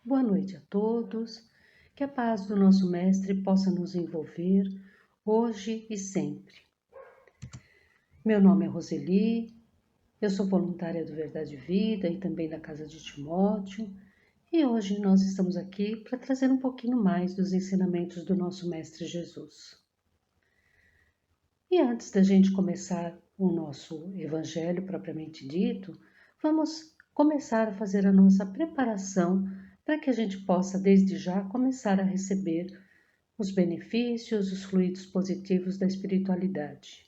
Boa noite a todos, que a paz do nosso Mestre possa nos envolver hoje e sempre. Meu nome é Roseli, eu sou voluntária do Verdade e Vida e também da Casa de Timóteo, e hoje nós estamos aqui para trazer um pouquinho mais dos ensinamentos do nosso Mestre Jesus. E antes da gente começar o nosso Evangelho propriamente dito, vamos começar a fazer a nossa preparação para que a gente possa, desde já, começar a receber os benefícios, os fluidos positivos da espiritualidade.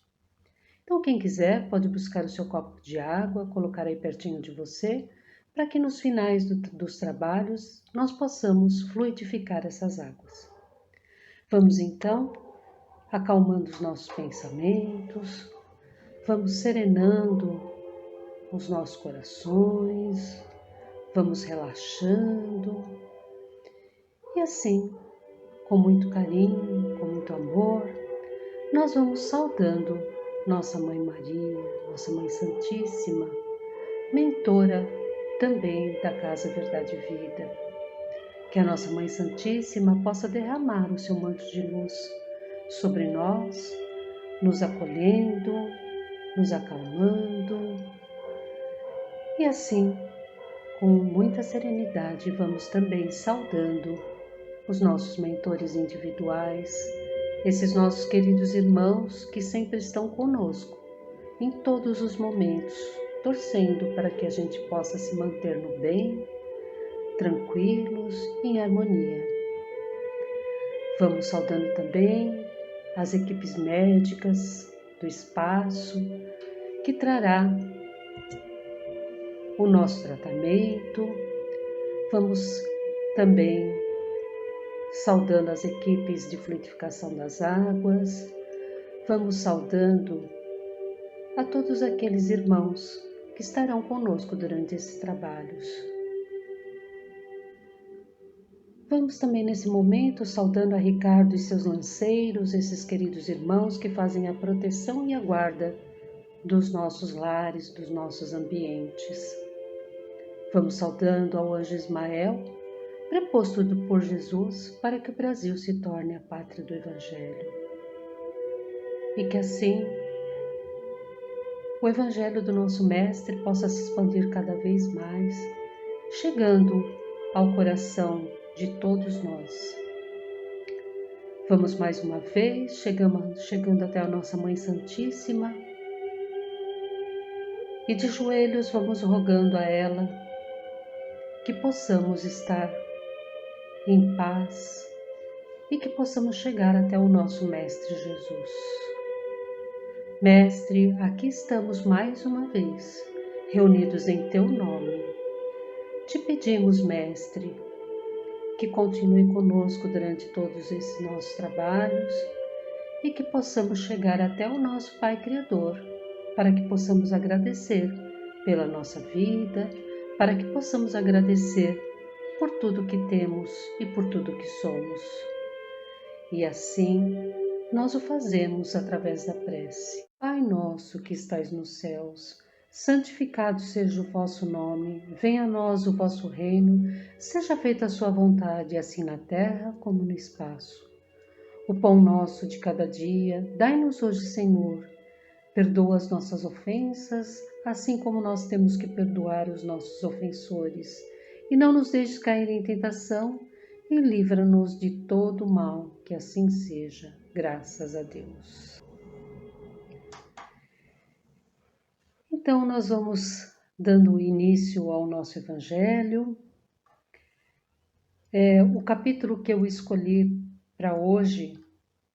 Então, quem quiser pode buscar o seu copo de água, colocar aí pertinho de você, para que nos finais dos trabalhos nós possamos fluidificar essas águas. Vamos então acalmando os nossos pensamentos, vamos serenando os nossos corações, vamos relaxando e assim, com muito carinho, com muito amor, nós vamos saudando nossa Mãe Maria, nossa Mãe Santíssima, mentora também da Casa Verdade e Vida. Que a nossa Mãe Santíssima possa derramar o seu manto de luz sobre nós, nos acolhendo, nos acalmando e assim, com muita serenidade, vamos também saudando os nossos mentores individuais, esses nossos queridos irmãos que sempre estão conosco, em todos os momentos, torcendo para que a gente possa se manter no bem, tranquilos e em harmonia. Vamos saudando também as equipes médicas do espaço, que trará o nosso tratamento. Vamos também saudando as equipes de fluidificação das águas, vamos saudando a todos aqueles irmãos que estarão conosco durante esses trabalhos. Vamos também nesse momento saudando a Ricardo e seus lanceiros, esses queridos irmãos que fazem a proteção e a guarda dos nossos lares, dos nossos ambientes. Vamos saudando ao anjo Ismael, preposto por Jesus para que o Brasil se torne a pátria do Evangelho. E que assim o Evangelho do nosso Mestre possa se expandir cada vez mais, chegando ao coração de todos nós. Vamos mais uma vez, chegando até a nossa Mãe Santíssima, e de joelhos vamos rogando a ela que possamos estar em paz e que possamos chegar até o nosso Mestre Jesus. Mestre, aqui estamos mais uma vez, reunidos em Teu nome. Te pedimos, Mestre, que continue conosco durante todos esses nossos trabalhos e que possamos chegar até o nosso Pai Criador, para que possamos agradecer pela nossa vida, para que possamos agradecer por tudo que temos e por tudo que somos. E assim, nós o fazemos através da prece. Pai nosso que estais nos céus, santificado seja o vosso nome, venha a nós o vosso reino, seja feita a sua vontade, assim na terra como no espaço. O pão nosso de cada dia, dai-nos hoje, Senhor. Perdoa as nossas ofensas, assim como nós temos que perdoar os nossos ofensores. E não nos deixes cair em tentação, e livra-nos de todo o mal, que assim seja, graças a Deus. Então, nós vamos dando início ao nosso Evangelho. O capítulo que eu escolhi para hoje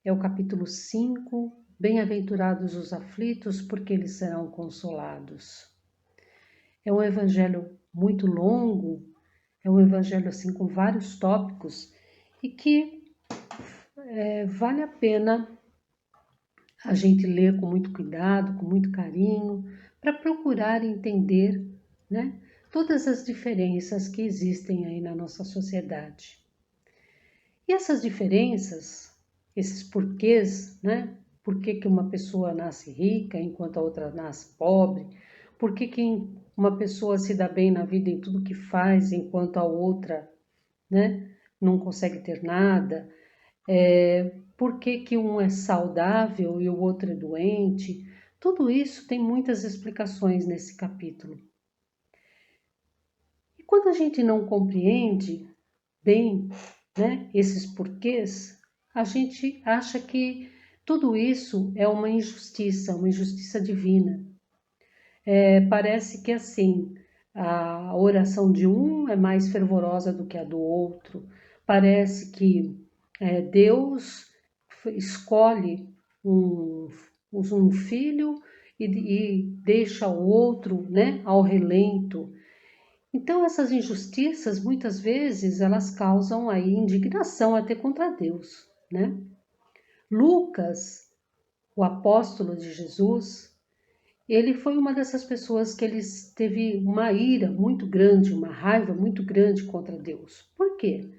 é o capítulo 5, Bem-aventurados os aflitos, porque eles serão consolados. É um Evangelho muito longo, é um Evangelho assim com vários tópicos e que vale a pena a gente ler com muito cuidado, com muito carinho, para procurar entender, né, todas as diferenças que existem aí na nossa sociedade. E essas diferenças, esses porquês, né, por que uma pessoa nasce rica enquanto a outra nasce pobre, por que uma pessoa se dá bem na vida em tudo que faz enquanto a outra né? Não consegue ter nada. Por que que um é saudável e o outro é doente? Tudo isso tem muitas explicações nesse capítulo. E quando a gente não compreende bem, né, esses porquês, a gente acha que tudo isso é uma injustiça divina. Parece que assim, a oração de um é mais fervorosa do que a do outro. Parece que Deus escolhe um, um filho e deixa o outro, né, ao relento. Então essas injustiças muitas vezes elas causam aí indignação até contra Deus, né? Lucas, o apóstolo de Jesus, ele foi uma dessas pessoas que ele teve uma ira muito grande, uma raiva muito grande contra Deus. Por quê?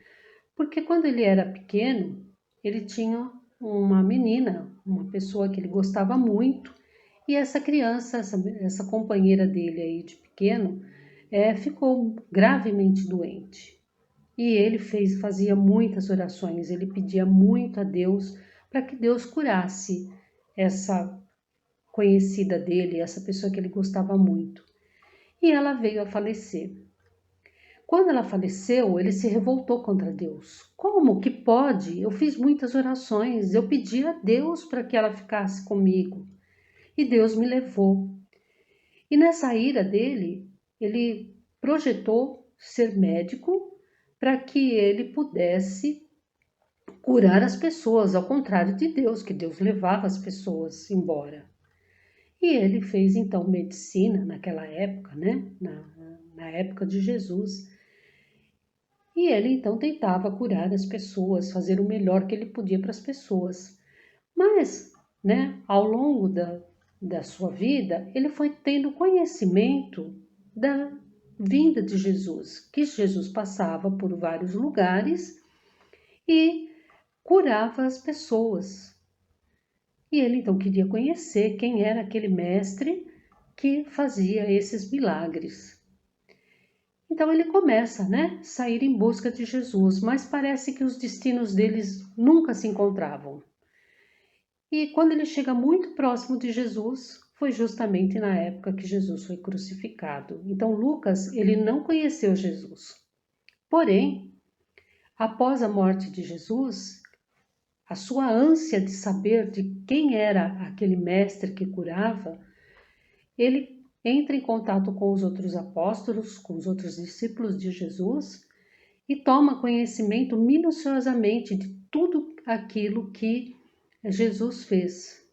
Porque quando ele era pequeno, ele tinha uma menina, uma pessoa que ele gostava muito, e essa criança, essa companheira dele aí de pequeno, ficou gravemente doente. E ele fazia muitas orações, ele pedia muito a Deus para que Deus curasse essa conhecida dele, essa pessoa que ele gostava muito. E ela veio a falecer. Quando ela faleceu, ele se revoltou contra Deus. Como que pode? Eu fiz muitas orações, eu pedi a Deus para que ela ficasse comigo. E Deus me levou. E nessa ira dele, ele projetou ser médico para que ele pudesse curar as pessoas, ao contrário de Deus, que Deus levava as pessoas embora. E ele fez então medicina naquela época, né? Na época de Jesus. E ele então tentava curar as pessoas, fazer o melhor que ele podia para as pessoas. Mas, né, ao longo da sua vida, ele foi tendo conhecimento da vinda de Jesus, que Jesus passava por vários lugares e curava as pessoas. E ele então queria conhecer quem era aquele mestre que fazia esses milagres. Então ele começa, né, sair em busca de Jesus, mas parece que os destinos deles nunca se encontravam. E quando ele chega muito próximo de Jesus, foi justamente na época que Jesus foi crucificado. Então Lucas, ele não conheceu Jesus. Porém, após a morte de Jesus, a sua ânsia de saber de quem era aquele mestre que curava, ele entra em contato com os outros apóstolos, com os outros discípulos de Jesus e toma conhecimento minuciosamente de tudo aquilo que Jesus fez.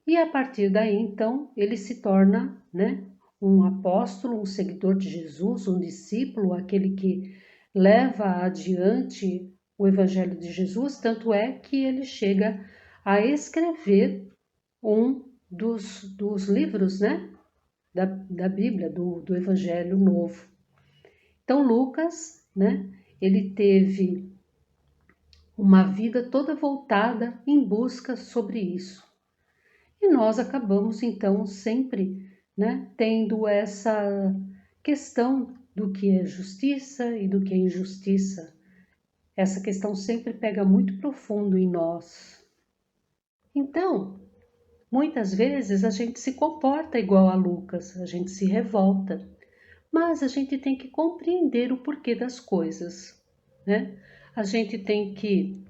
E a partir daí, então, ele se torna, né, um apóstolo, um seguidor de Jesus, um discípulo, aquele que leva adiante o Evangelho de Jesus, tanto é que ele chega a escrever um dos livros, né, da Bíblia, do Evangelho Novo. Então, Lucas, né, ele teve uma vida toda voltada em busca sobre isso. E nós acabamos, então, sempre, né, tendo essa questão do que é justiça e do que é injustiça. Essa questão sempre pega muito profundo em nós. Então, muitas vezes a gente se comporta igual a Lucas, a gente se revolta, mas a gente tem que compreender o porquê das coisas, né? A gente tem que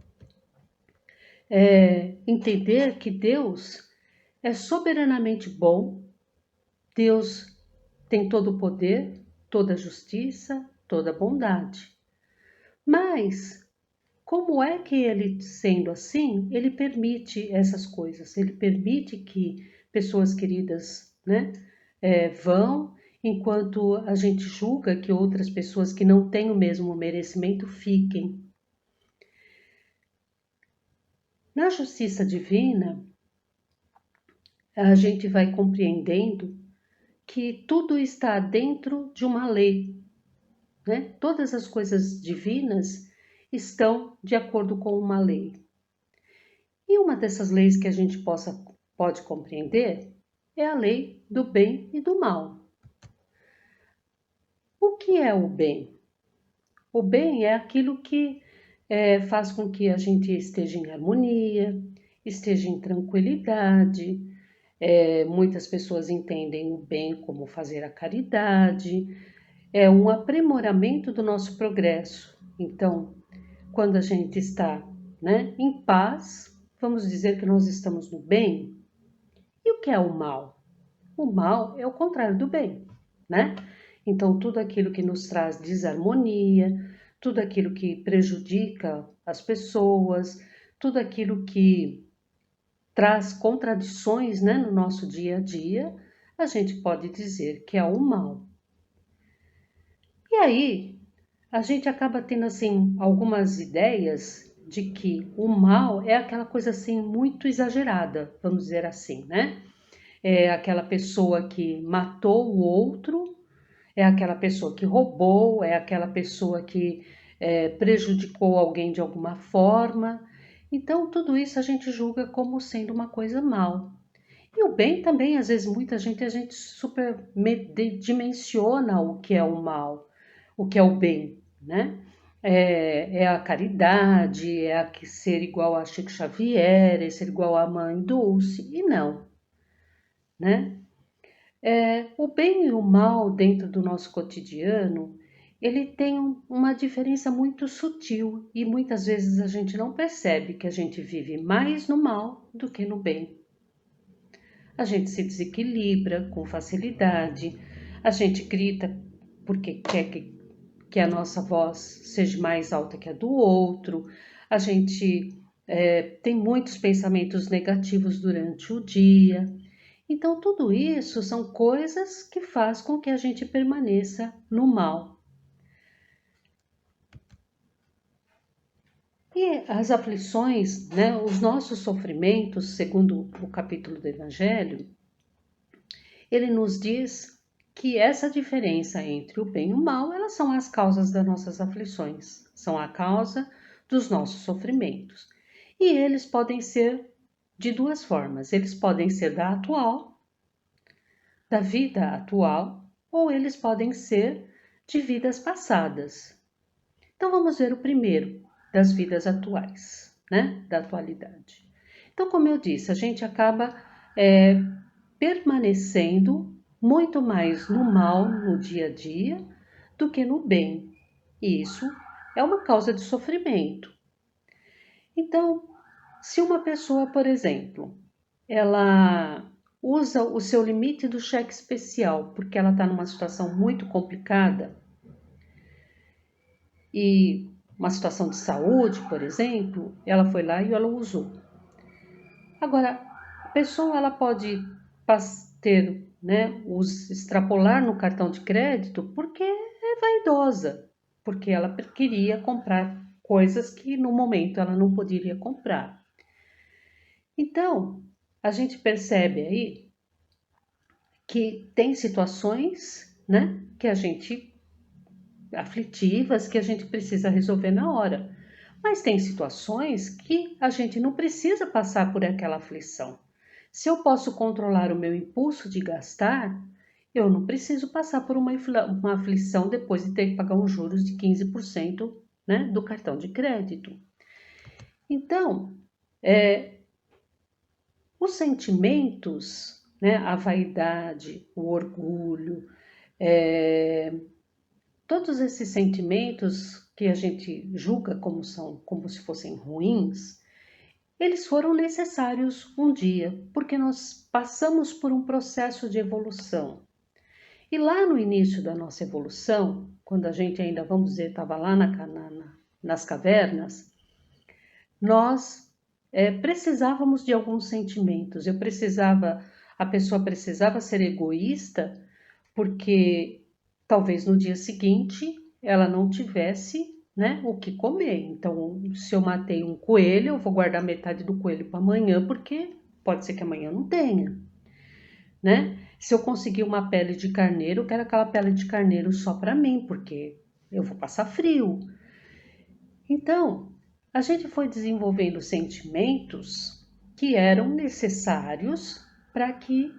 entender que Deus é soberanamente bom, Deus tem todo o poder, toda a justiça, toda a bondade. Mas, como é que ele, sendo assim, ele permite essas coisas? Ele permite que pessoas queridas, né, vão, enquanto a gente julga que outras pessoas que não têm o mesmo merecimento fiquem. Na justiça divina, a gente vai compreendendo que tudo está dentro de uma lei, né? Todas as coisas divinas estão de acordo com uma lei. E uma dessas leis que a gente pode compreender é a lei do bem e do mal. O que é o bem? O bem é aquilo que faz com que a gente esteja em harmonia, esteja em tranquilidade. Muitas pessoas entendem o bem como fazer a caridade, é um aprimoramento do nosso progresso. Então, quando a gente está, né, em paz, vamos dizer que nós estamos no bem. E o que é o mal? O mal é o contrário do bem, né? Então, tudo aquilo que nos traz desarmonia, tudo aquilo que prejudica as pessoas, tudo aquilo que traz contradições, né, no nosso dia a dia, a gente pode dizer que é o mal. E aí, a gente acaba tendo assim algumas ideias de que o mal é aquela coisa assim muito exagerada, vamos dizer assim, né? É aquela pessoa que matou o outro, é aquela pessoa que roubou, é aquela pessoa que prejudicou alguém de alguma forma. Então, tudo isso a gente julga como sendo uma coisa mal. E o bem também, às vezes, a gente dimensiona o que é o mal, o que é o bem, né? É a caridade, é a ser igual a Chico Xavier, é ser igual à Mãe Dulce, e não, né? O bem e o mal dentro do nosso cotidiano, ele tem uma diferença muito sutil e muitas vezes a gente não percebe que a gente vive mais no mal do que no bem. A gente se desequilibra com facilidade, a gente grita porque quer que a nossa voz seja mais alta que a do outro, a gente tem muitos pensamentos negativos durante o dia. Então, tudo isso são coisas que faz com que a gente permaneça no mal. E as aflições, né, os nossos sofrimentos, segundo o capítulo do Evangelho, ele nos diz que essa diferença entre o bem e o mal, elas são as causas das nossas aflições, são a causa dos nossos sofrimentos. E eles podem ser de duas formas, eles podem ser da vida atual, ou eles podem ser de vidas passadas. Então vamos ver o primeiro, das vidas atuais, né? Da atualidade. Então, como eu disse, a gente acaba permanecendo muito mais no mal no dia a dia do que no bem. E isso é uma causa de sofrimento. Então, se uma pessoa, por exemplo, ela usa o seu limite do cheque especial porque ela está numa situação muito complicada e uma situação de saúde, por exemplo, ela foi lá e ela usou. Agora, a pessoa ela pode ter, né, extrapolar no cartão de crédito porque é vaidosa, porque ela queria comprar coisas que no momento ela não poderia comprar. Então, a gente percebe aí que tem situações, né, que a gente aflitivas que a gente precisa resolver na hora. Mas tem situações que a gente não precisa passar por aquela aflição. Se eu posso controlar o meu impulso de gastar, eu não preciso passar por uma aflição depois de ter que pagar uns juros de 15%, né, do cartão de crédito. Então, os sentimentos, né, a vaidade, o orgulho, todos esses sentimentos que a gente julga como se fossem ruins, eles foram necessários um dia, porque nós passamos por um processo de evolução. E lá no início da nossa evolução, quando a gente ainda, vamos dizer, estava lá nas cavernas, nós precisávamos de alguns sentimentos. A pessoa precisava ser egoísta, porque talvez no dia seguinte ela não tivesse, né, o que comer. Então, se eu matei um coelho, eu vou guardar metade do coelho para amanhã, porque pode ser que amanhã não tenha, né? Se eu conseguir uma pele de carneiro, eu quero aquela pele de carneiro só para mim, porque eu vou passar frio. Então, a gente foi desenvolvendo sentimentos que eram necessários para que,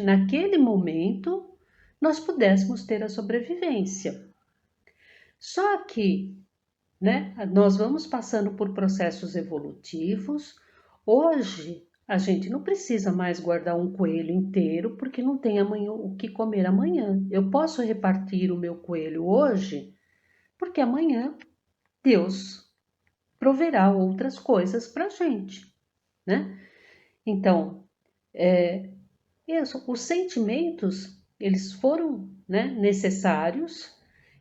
naquele momento, nós pudéssemos ter a sobrevivência. Só que, né, nós vamos passando por processos evolutivos. Hoje, a gente não precisa mais guardar um coelho inteiro porque não tem amanhã o que comer amanhã. Eu posso repartir o meu coelho hoje porque amanhã Deus proverá outras coisas para a gente, né? Então, os sentimentos, eles foram, né, necessários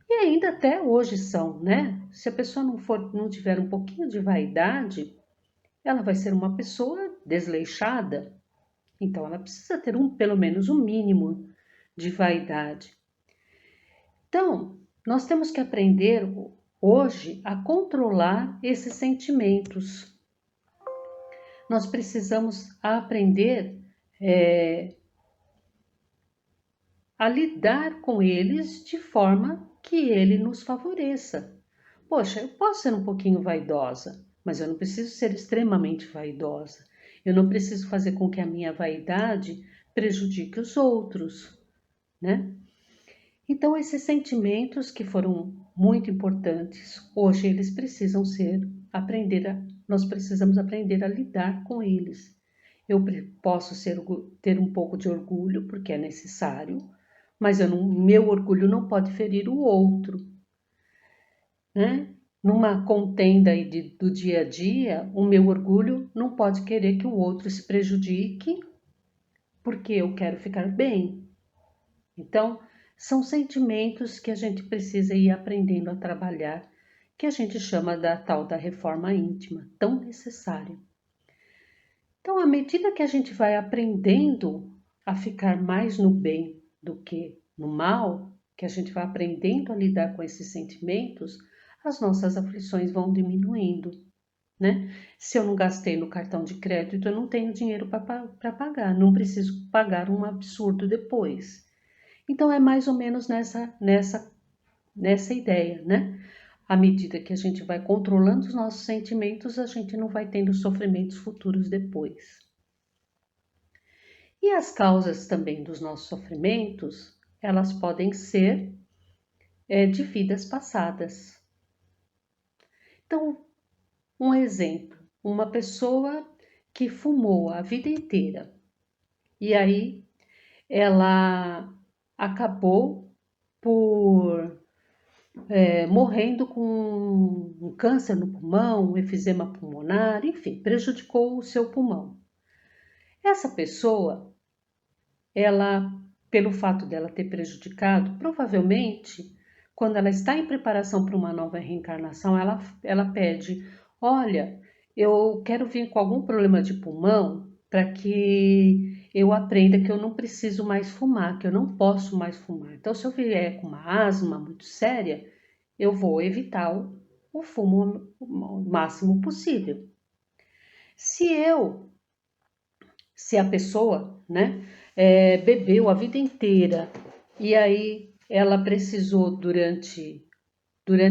e ainda até hoje são, né? Se a pessoa não tiver um pouquinho de vaidade, ela vai ser uma pessoa desleixada. Então, ela precisa ter pelo menos um mínimo de vaidade. Então, nós temos que aprender hoje a controlar esses sentimentos. Nós precisamos aprender a lidar com eles de forma que ele nos favoreça. Poxa, eu posso ser um pouquinho vaidosa, mas eu não preciso ser extremamente vaidosa. Eu não preciso fazer com que a minha vaidade prejudique os outros, né? Então, esses sentimentos que foram muito importantes, hoje eles precisam nós precisamos aprender a lidar com eles. Eu posso ter um pouco de orgulho, porque é necessário, mas meu orgulho não pode ferir o outro, né? Numa contenda aí do dia a dia, o meu orgulho não pode querer que o outro se prejudique, porque eu quero ficar bem. Então, são sentimentos que a gente precisa ir aprendendo a trabalhar, que a gente chama da tal da reforma íntima, tão necessária. Então, à medida que a gente vai aprendendo a ficar mais no bem do que no mal, que a gente vai aprendendo a lidar com esses sentimentos, as nossas aflições vão diminuindo, né? Se eu não gastei no cartão de crédito, eu não tenho dinheiro para pagar, não preciso pagar um absurdo depois. Então é mais ou menos nessa ideia, né? À medida que a gente vai controlando os nossos sentimentos, a gente não vai tendo sofrimentos futuros depois. E as causas também dos nossos sofrimentos, elas podem ser de vidas passadas. Então, um exemplo, uma pessoa que fumou a vida inteira e aí ela acabou por morrendo com um câncer no pulmão, um efizema pulmonar, enfim, prejudicou o seu pulmão. Essa pessoa, ela, pelo fato dela ter prejudicado, provavelmente, quando ela está em preparação para uma nova reencarnação, ela pede: olha, eu quero vir com algum problema de pulmão para que eu aprenda que eu não preciso mais fumar, que eu não posso mais fumar. Então, se eu vier com uma asma muito séria, eu vou evitar o fumo o máximo possível. Se a pessoa, né, bebeu a vida inteira e aí ela precisou durante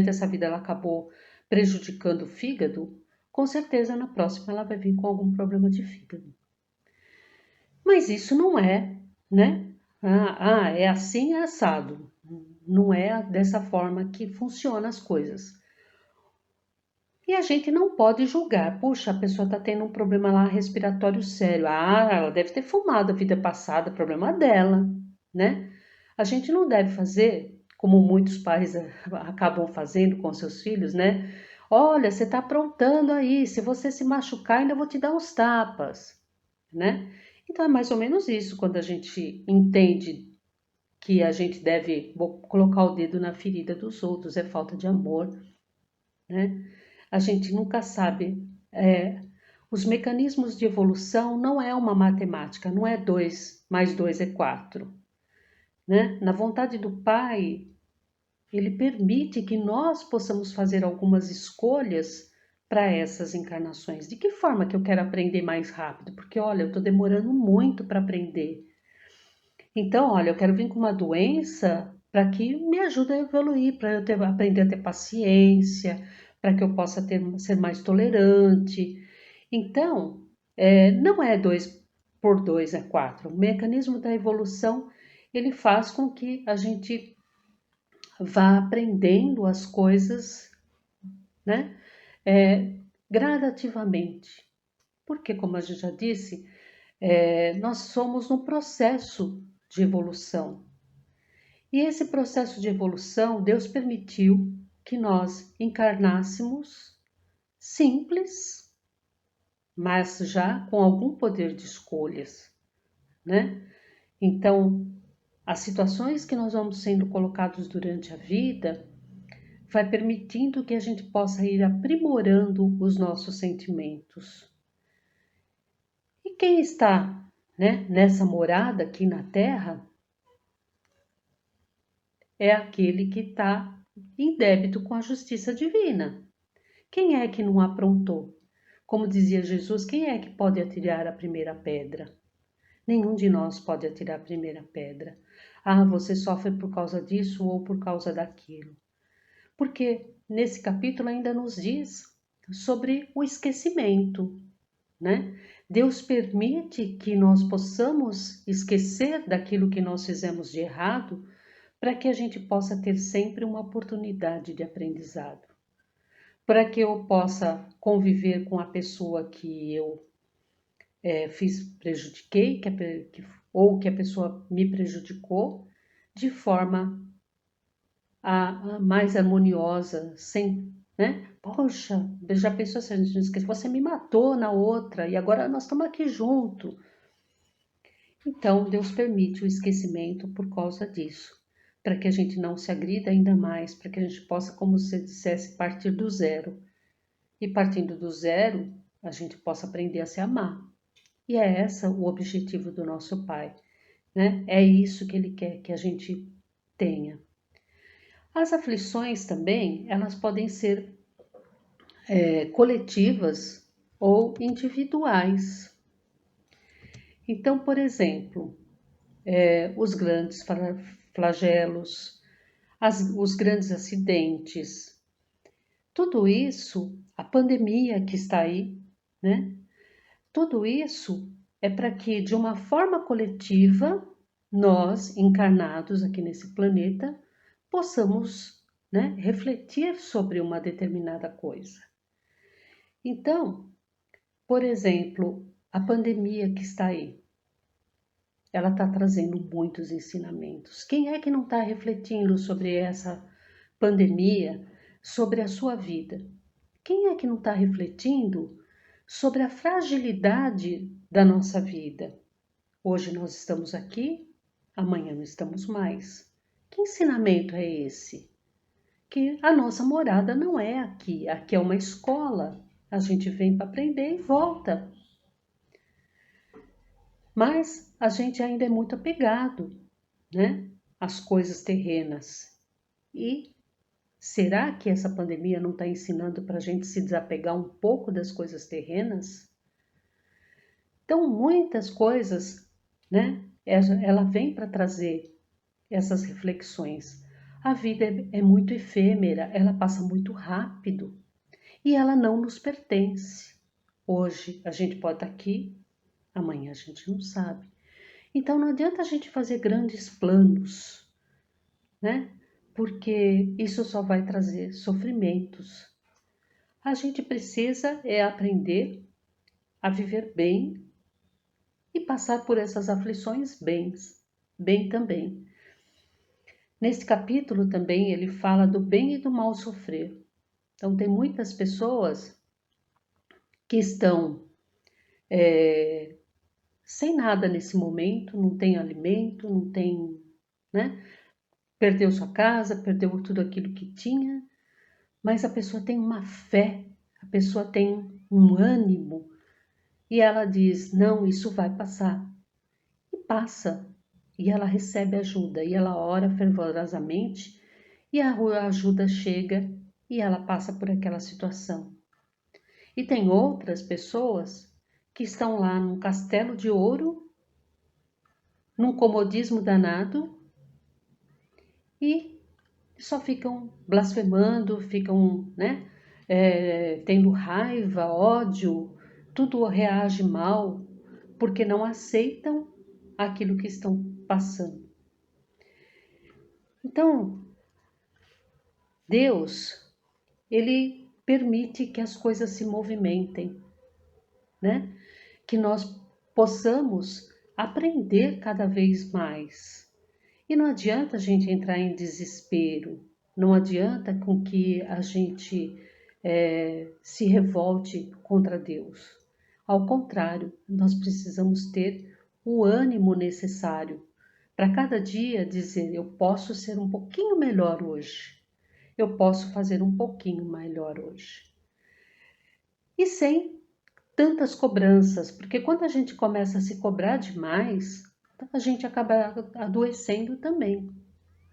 essa vida ela acabou prejudicando o fígado, com certeza na próxima ela vai vir com algum problema de fígado. Mas isso não é, né? É assim, é assado. Não é dessa forma que funcionam as coisas. E a gente não pode julgar. Puxa, a pessoa está tendo um problema lá respiratório sério. Ah, ela deve ter fumado a vida passada, problema dela, né? A gente não deve fazer, como muitos pais acabam fazendo com seus filhos, né? Olha, você está aprontando aí, se você se machucar, ainda vou te dar uns tapas, né? Então é mais ou menos isso, quando a gente entende que a gente deve colocar o dedo na ferida dos outros, é falta de amor, né? A gente nunca sabe. Os mecanismos de evolução não é uma matemática, não é 2 mais 2 é 4. Né? Na vontade do Pai, Ele permite que nós possamos fazer algumas escolhas para essas encarnações. De que forma que eu quero aprender mais rápido? Porque, olha, eu estou demorando muito para aprender. Então, olha, eu quero vir com uma doença para que me ajude a evoluir, para eu aprender a ter paciência, para que eu possa ser mais tolerante. Então, não é 2 por 2 é 4. O mecanismo da evolução, ele faz com que a gente vá aprendendo as coisas, né? Gradativamente. Porque, como a gente já disse, nós somos num processo de evolução. E esse processo de evolução, Deus permitiu que nós encarnássemos simples, mas já com algum poder de escolhas, né? Então, as situações que nós vamos sendo colocados durante a vida vai permitindo que a gente possa ir aprimorando os nossos sentimentos. E quem está, né, nessa morada aqui na Terra é aquele que está em débito com a justiça divina. Quem é que não aprontou? Como dizia Jesus, quem é que pode atirar a primeira pedra? Nenhum de nós pode atirar a primeira pedra. Ah, você sofre por causa disso ou por causa daquilo. Porque nesse capítulo ainda nos diz sobre o esquecimento, né? Deus permite que nós possamos esquecer daquilo que nós fizemos de errado para que a gente possa ter sempre uma oportunidade de aprendizado. Para que eu possa conviver com a pessoa que eu prejudiquei, ou que a pessoa me prejudicou, de forma a mais harmoniosa, sem, né? Poxa, já pensou se a gente não esquece? Você me matou na outra e agora nós estamos aqui junto. Então, Deus permite o esquecimento por causa disso, para que a gente não se agrida ainda mais, para que a gente possa, como você dissesse, partir do zero. E partindo do zero, a gente possa aprender a se amar. E é esse o objetivo do nosso Pai, né? É isso que Ele quer que a gente tenha. As aflições também, elas podem ser coletivas ou individuais. Então, por exemplo, os grandes flagelos, os grandes acidentes, tudo isso, a pandemia que está aí, né? Tudo isso é para que, de uma forma coletiva, nós, encarnados aqui nesse planeta, possamos, né, refletir sobre uma determinada coisa. Então, por exemplo, a pandemia que está aí, ela está trazendo muitos ensinamentos. Quem é que não está refletindo sobre essa pandemia, sobre a sua vida? Quem é que não está refletindo sobre a fragilidade da nossa vida? Hoje nós estamos aqui, amanhã não estamos mais. Que ensinamento é esse? Que a nossa morada não é aqui, aqui é uma escola. A gente vem para aprender e volta. Mas a gente ainda é muito apegado, né, às coisas terrenas. E será que essa pandemia não está ensinando para a gente se desapegar um pouco das coisas terrenas? Então, muitas coisas, né, ela vem para trazer essas reflexões. A vida é muito efêmera, ela passa muito rápido e ela não nos pertence. Hoje a gente pode estar aqui, amanhã a gente não sabe. Então não adianta a gente fazer grandes planos, né? Porque isso só vai trazer sofrimentos. A gente precisa aprender a viver bem e passar por essas aflições bem também. Nesse capítulo também ele fala do bem e do mal sofrer. Então tem muitas pessoas que estão sem nada nesse momento, não tem alimento, não tem, né? Perdeu sua casa, perdeu tudo aquilo que tinha, mas a pessoa tem uma fé, a pessoa tem um ânimo e ela diz: não, isso vai passar. E passa. E ela recebe ajuda e ela ora fervorosamente e a ajuda chega e ela passa por aquela situação. E tem outras pessoas que estão lá num castelo de ouro, num comodismo danado e só ficam blasfemando, ficam, né, tendo raiva, ódio, tudo reage mal, porque não aceitam aquilo que estão passando. Então, Deus, Ele permite que as coisas se movimentem, né? Que nós possamos aprender cada vez mais. E não adianta a gente entrar em desespero, não adianta com que a gente se revolte contra Deus. Ao contrário, nós precisamos ter o ânimo necessário para cada dia dizer: eu posso ser um pouquinho melhor hoje, eu posso fazer um pouquinho melhor hoje. E sem tantas cobranças, porque quando a gente começa a se cobrar demais, a gente acaba adoecendo também,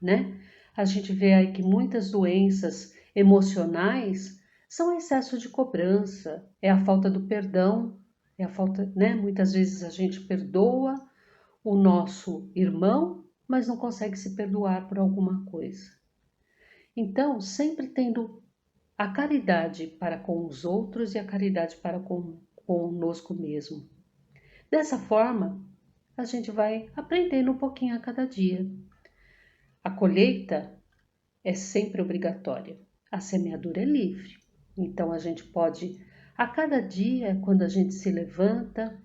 né? A gente vê aí que muitas doenças emocionais são excesso de cobrança, é a falta do perdão, é a falta, né? Muitas vezes a gente perdoa o nosso irmão, mas não consegue se perdoar por alguma coisa. Então, sempre tendo a caridade para com os outros e a caridade para conosco mesmo. Dessa forma, a gente vai aprendendo um pouquinho a cada dia. A colheita é sempre obrigatória, a semeadura é livre. Então a gente pode, a cada dia, quando a gente se levanta,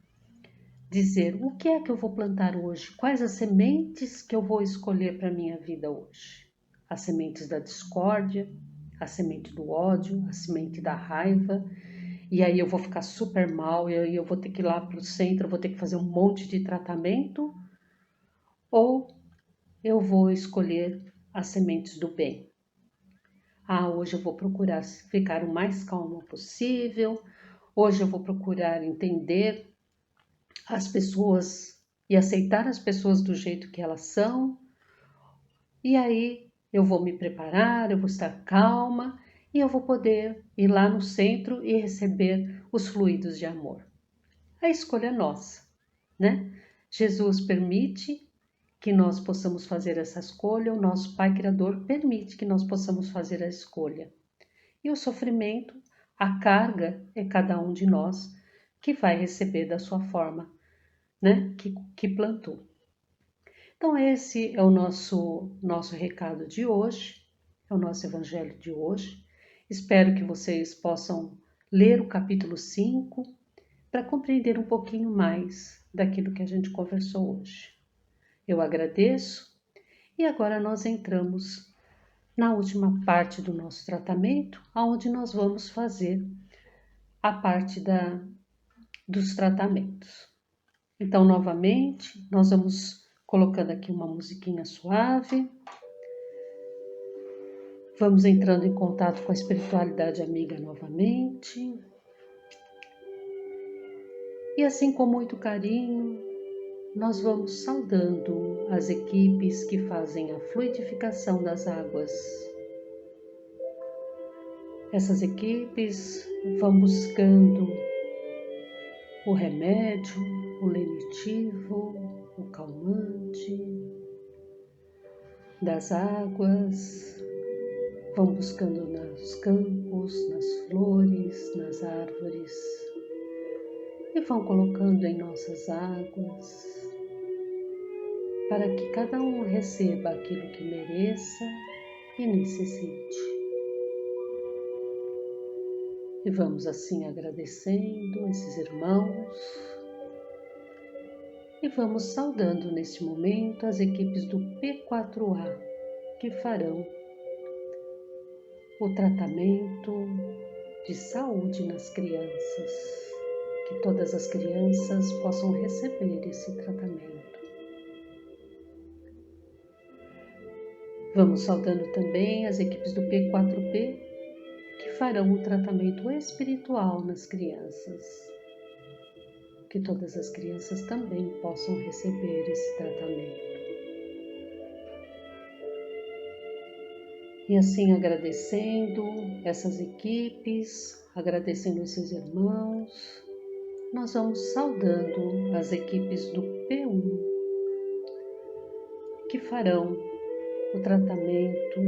dizer: o que é que eu vou plantar hoje? Quais as sementes que eu vou escolher para a minha vida hoje? As sementes da discórdia, a semente do ódio, a semente da raiva, e aí eu vou ficar super mal, e aí eu vou ter que ir lá para o centro, eu vou ter que fazer um monte de tratamento, ou eu vou escolher as sementes do bem. Hoje eu vou procurar ficar o mais calmo possível, hoje eu vou procurar entender as pessoas e aceitar as pessoas do jeito que elas são, e aí eu vou me preparar, eu vou estar calma e eu vou poder ir lá no centro e receber os fluidos de amor. A escolha é nossa, né? Jesus permite que nós possamos fazer essa escolha, o nosso Pai Criador permite que nós possamos fazer a escolha. E o sofrimento, a carga é cada um de nós que vai receber da sua forma, né? Que plantou. Então esse é o nosso recado de hoje, é o nosso evangelho de hoje. Espero que vocês possam ler o capítulo 5 para compreender um pouquinho mais daquilo que a gente conversou hoje. Eu agradeço e agora nós entramos na última parte do nosso tratamento, onde nós vamos fazer a parte dos tratamentos. Então, novamente, nós vamos colocando aqui uma musiquinha suave. Vamos entrando em contato com a espiritualidade amiga novamente. E assim, com muito carinho, nós vamos saudando as equipes que fazem a fluidificação das águas. Essas equipes vão buscando o remédio, o lenitivo, o calmante das águas, vão buscando nos campos, nas flores, nas árvores e vão colocando em nossas águas para que cada um receba aquilo que mereça e necessite. E vamos assim agradecendo esses irmãos e vamos saudando neste momento as equipes do P4A que farão o tratamento de saúde nas crianças, que todas as crianças possam receber esse tratamento. Vamos saudando também as equipes do P4P que farão o tratamento espiritual nas crianças, que todas as crianças também possam receber esse tratamento. E assim agradecendo essas equipes, agradecendo esses irmãos, nós vamos saudando as equipes do P1 que farão o tratamento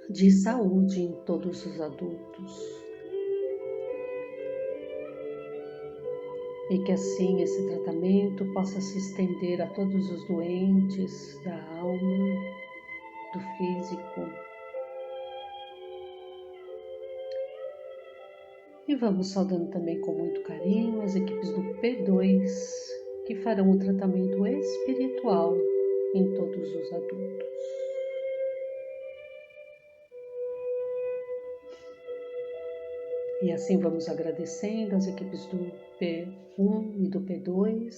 de saúde em todos os adultos. E que assim esse tratamento possa se estender a todos os doentes da alma, do físico E vamos saudando também com muito carinho as equipes do P2, que farão o tratamento espiritual em todos os adultos. E assim vamos agradecendo as equipes do P1 e do P2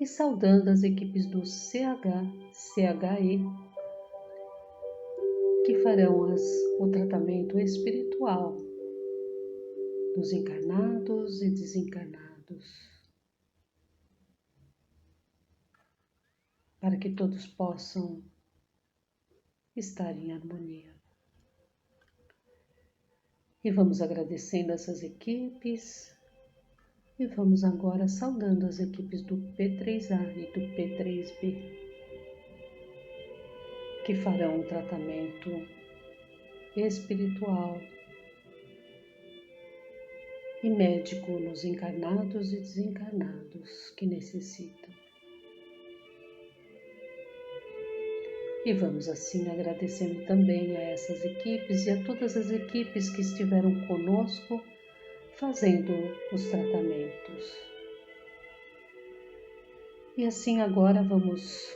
e saudando as equipes do CH, CHE, que farão o tratamento espiritual dos encarnados e desencarnados, para que todos possam estar em harmonia. E vamos agradecendo essas equipes e vamos agora saudando as equipes do P3A e do P3B, que farão um tratamento espiritual e médico nos encarnados e desencarnados que necessitam. E vamos assim agradecendo também a essas equipes e a todas as equipes que estiveram conosco fazendo os tratamentos. E assim agora vamos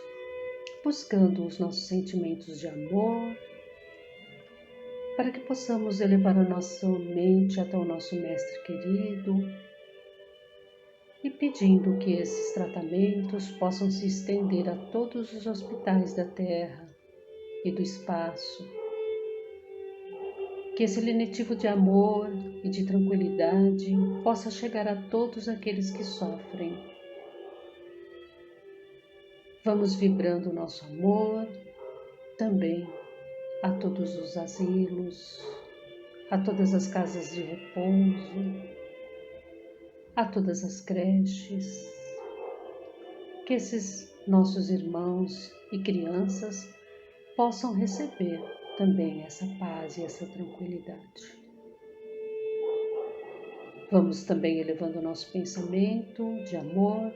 buscando os nossos sentimentos de amor, para que possamos elevar a nossa mente até o nosso Mestre querido e pedindo que esses tratamentos possam se estender a todos os hospitais da Terra e do espaço. Que esse lenitivo de amor e de tranquilidade possa chegar a todos aqueles que sofrem. Vamos vibrando o nosso amor também a todos os asilos, a todas as casas de repouso, a todas as creches, que esses nossos irmãos e crianças possam receber também essa paz e essa tranquilidade. Vamos também elevando o nosso pensamento de amor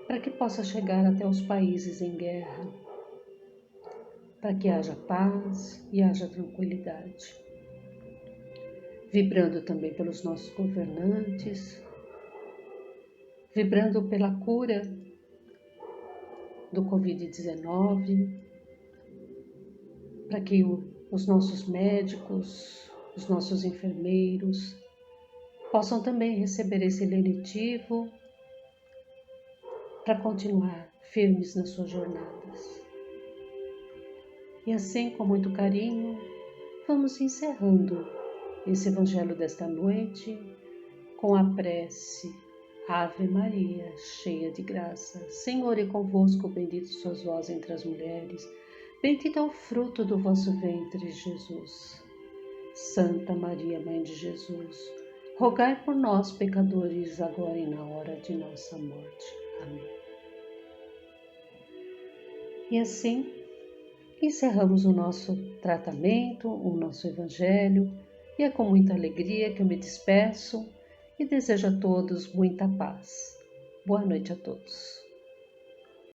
para que possa chegar até os países em guerra, para que haja paz e haja tranquilidade. Vibrando também pelos nossos governantes, vibrando pela cura do Covid-19, para que os nossos médicos, os nossos enfermeiros possam também receber esse lenitivo para continuar firmes nas suas jornadas. E assim, com muito carinho, vamos encerrando esse Evangelho desta noite com a prece: Ave Maria, cheia de graça, Senhor é convosco, bendita sois vós entre as mulheres, bendito é o fruto do vosso ventre, Jesus. Santa Maria, Mãe de Jesus, rogai por nós, pecadores, agora e na hora de nossa morte. Amém. E assim, encerramos o nosso tratamento, o nosso Evangelho, e é com muita alegria que eu me despeço e desejo a todos muita paz. Boa noite a todos.